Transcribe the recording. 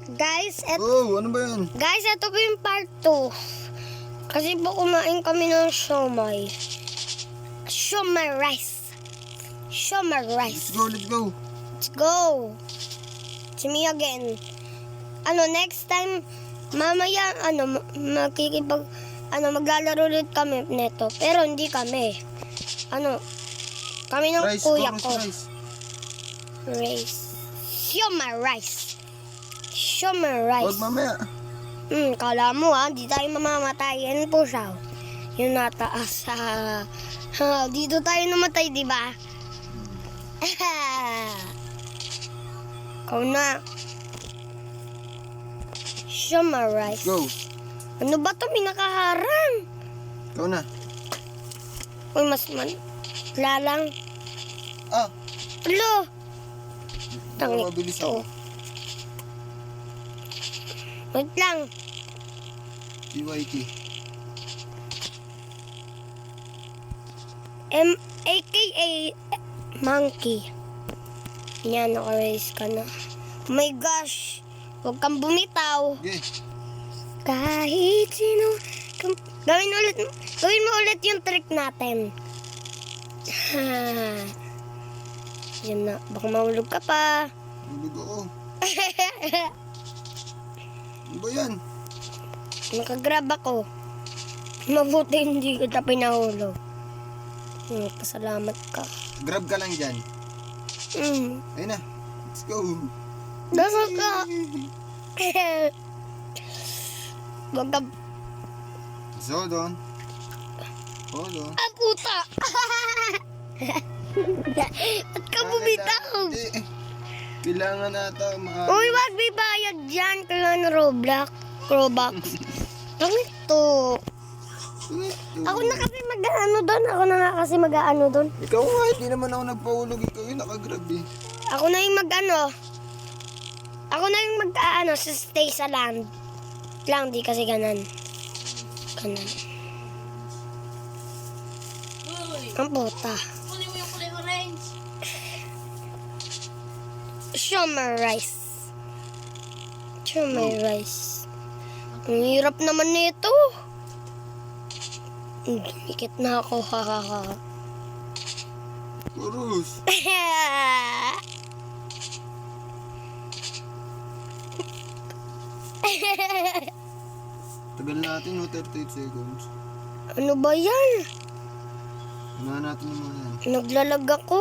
Guys, Oh, ano ba yan? guys, ito po yung part 2. Kasi po kumain kami ng siomay. Siomay rice. Siomay rice. Let's go, let's go. Let's go. It's me again. Next time, mamaya, maglalaro ulit kami neto. Pero hindi kami. Kami ng Rice, kuya chorus, ko. rice. Rice. Siomay rice. Siomay rice. Huwag mamaya. Kala mo di tayo mamamatay. Yan po siya. Yung nataas. Dito tayo namatay, di ba? Ikaw na. Siomay rice. Go. Ano ba to? Minakaharang. Ikaw na. Uy, lalang. Ah, Alo. Tangik mabilis to. ako. Wait lang. PYT. AKA monkey. Yan, naka-raise ka na. Oh my gosh. Huwag kang bumitaw. Okay. Kahit sino. Gawin mo ulit yung trick natin. Yan na. Baka mahulog ka pa. Bulog ako. Ano ba yan? Nakagrab ako. Mabuti hindi kita pinahulog. Pasalamat ka. Grab ka lang dyan. Ayun na. Let's go. Dasal ka. Wag ka. So, doon. Hold on. Ah, puta! Ba't ka bumitaw? Kailangan nata Uy, wag may bayad dyan. Kailangan Roblox. Bakit to? Ako na kasi mag-ano doon. Ikaw nga, hindi naman ako nagpahulog. Ikaw yung nakagrab eh. Ako na yung stay sa land. Lang, di kasi ganan. Ang puta. Kunin mo yung kulay orange. Siomay rice. Siomay rice. Ang hirap naman nito. Dumikit na ako. Chorus. Tagal natin, no? 38 seconds. Ano ba yan? Unahan natin yung mga yan. Naglalag ako.